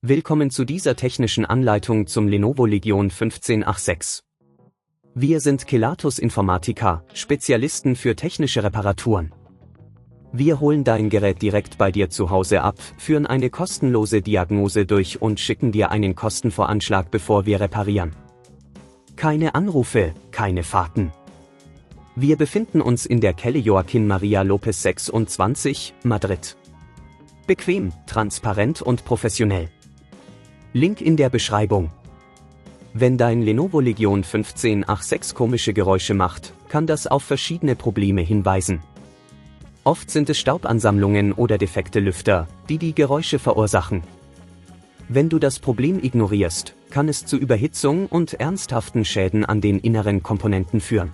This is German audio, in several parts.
Willkommen zu dieser technischen Anleitung zum Lenovo Legion 1586. Wir sind Kelatos Informática, Spezialisten für technische Reparaturen. Wir holen dein Gerät direkt bei dir zu Hause ab, führen eine kostenlose Diagnose durch und schicken dir einen Kostenvoranschlag, bevor wir reparieren. Keine Anrufe, keine Fahrten. Wir befinden uns in der Calle Joaquín María López 26, Madrid. Bequem, transparent und professionell. Link in der Beschreibung. Wenn dein Lenovo Legion 1586 komische Geräusche macht, kann das auf verschiedene Probleme hinweisen. Oft sind es Staubansammlungen oder defekte Lüfter, die die Geräusche verursachen. Wenn du das Problem ignorierst, kann es zu Überhitzung und ernsthaften Schäden an den inneren Komponenten führen.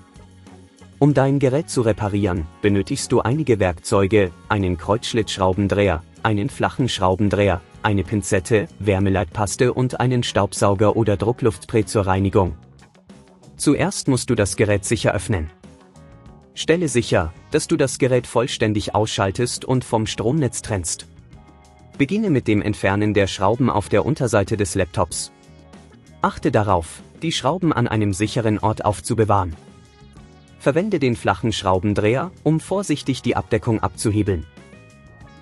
Um dein Gerät zu reparieren, benötigst du einige Werkzeuge, einen Kreuzschlitzschraubendreher, einen flachen Schraubendreher, eine Pinzette, Wärmeleitpaste und einen Staubsauger oder Druckluftspray zur Reinigung. Zuerst musst du das Gerät sicher öffnen. Stelle sicher, dass du das Gerät vollständig ausschaltest und vom Stromnetz trennst. Beginne mit dem Entfernen der Schrauben auf der Unterseite des Laptops. Achte darauf, die Schrauben an einem sicheren Ort aufzubewahren. Verwende den flachen Schraubendreher, um vorsichtig die Abdeckung abzuhebeln.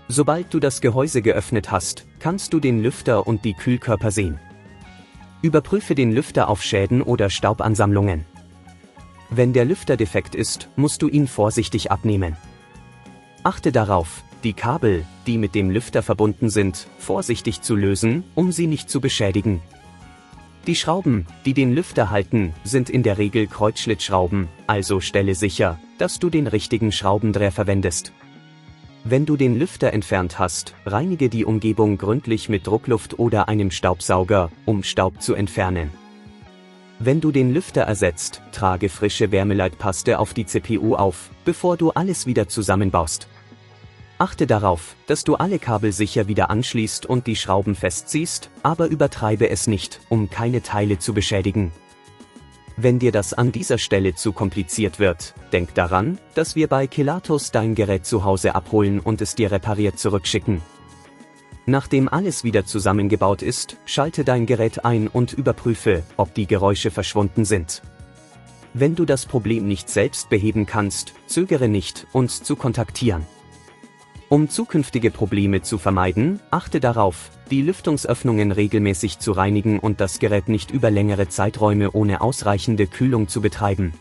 Sobald du das Gehäuse geöffnet hast, kannst du den Lüfter und die Kühlkörper sehen. Überprüfe den Lüfter auf Schäden oder Staubansammlungen. Wenn der Lüfter defekt ist, musst du ihn vorsichtig abnehmen. Achte darauf, die Kabel, die mit dem Lüfter verbunden sind, vorsichtig zu lösen, um sie nicht zu beschädigen. Die Schrauben, die den Lüfter halten, sind in der Regel Kreuzschlitzschrauben, also stelle sicher, dass du den richtigen Schraubendreher verwendest. Wenn du den Lüfter entfernt hast, reinige die Umgebung gründlich mit Druckluft oder einem Staubsauger, um Staub zu entfernen. Wenn du den Lüfter ersetzt, trage frische Wärmeleitpaste auf die CPU auf, bevor du alles wieder zusammenbaust. Achte darauf, dass du alle Kabel sicher wieder anschließt und die Schrauben festziehst, aber übertreibe es nicht, um keine Teile zu beschädigen. Wenn dir das an dieser Stelle zu kompliziert wird, denk daran, dass wir bei Kelatos dein Gerät zu Hause abholen und es dir repariert zurückschicken. Nachdem alles wieder zusammengebaut ist, schalte dein Gerät ein und überprüfe, ob die Geräusche verschwunden sind. Wenn du das Problem nicht selbst beheben kannst, zögere nicht, uns zu kontaktieren. Um zukünftige Probleme zu vermeiden, achte darauf, die Lüftungsöffnungen regelmäßig zu reinigen und das Gerät nicht über längere Zeiträume ohne ausreichende Kühlung zu betreiben.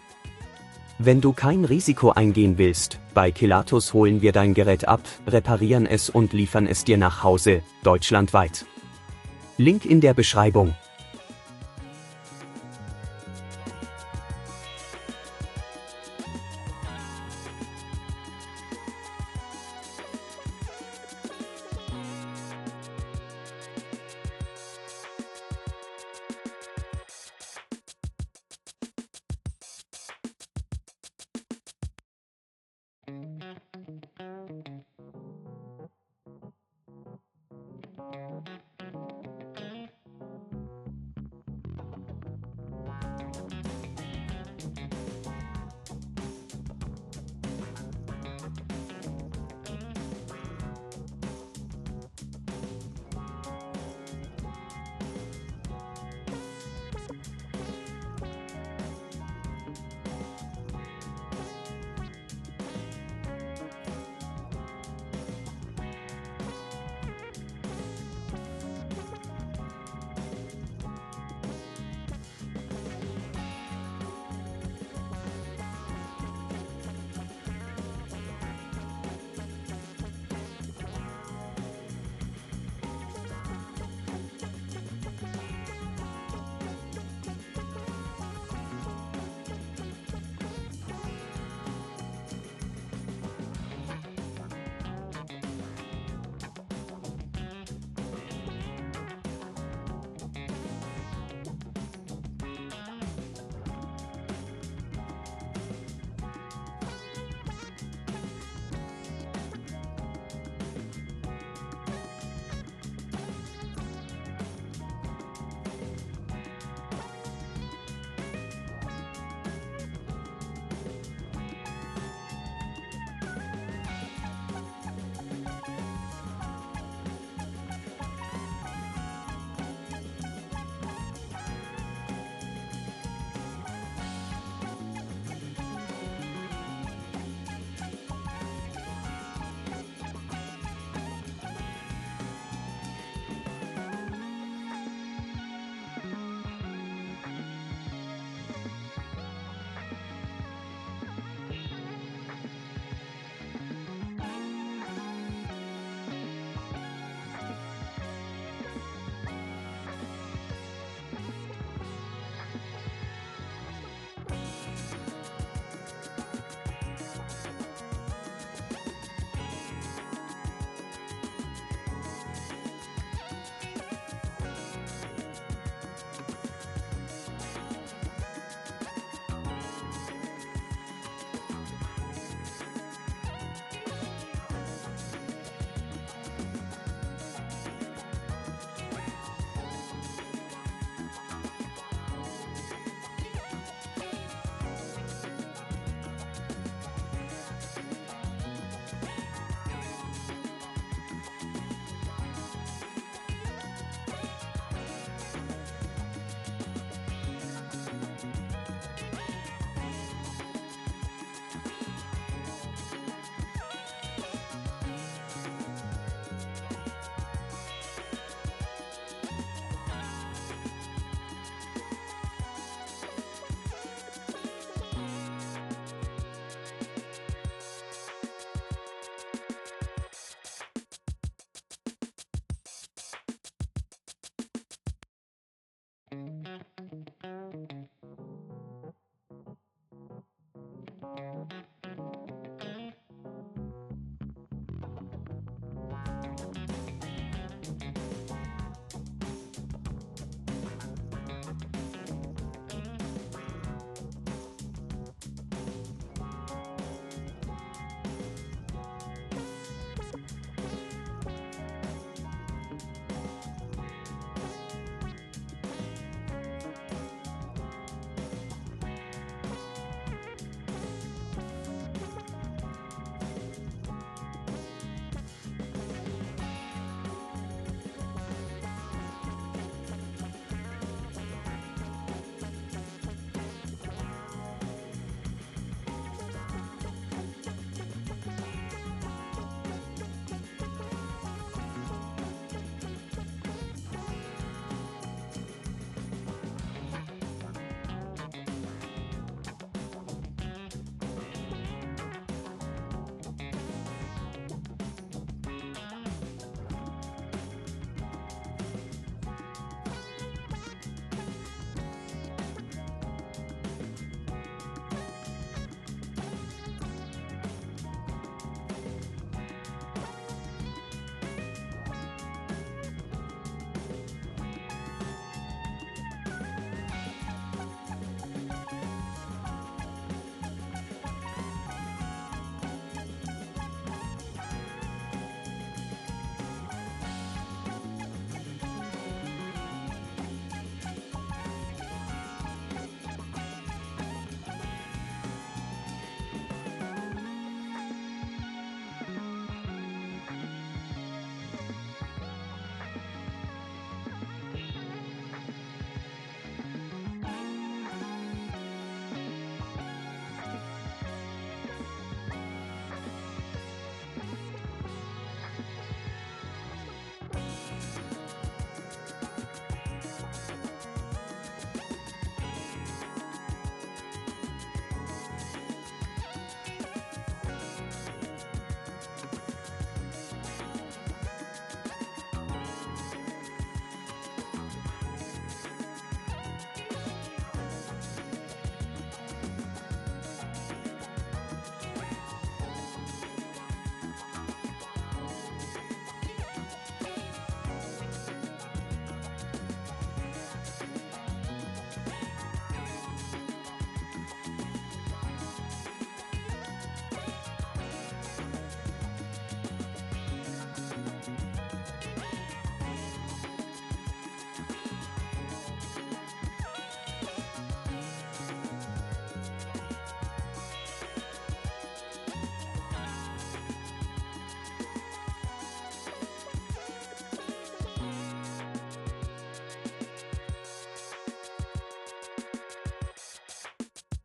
Wenn du kein Risiko eingehen willst, bei Kelatos holen wir dein Gerät ab, reparieren es und liefern es dir nach Hause, deutschlandweit. Link in der Beschreibung.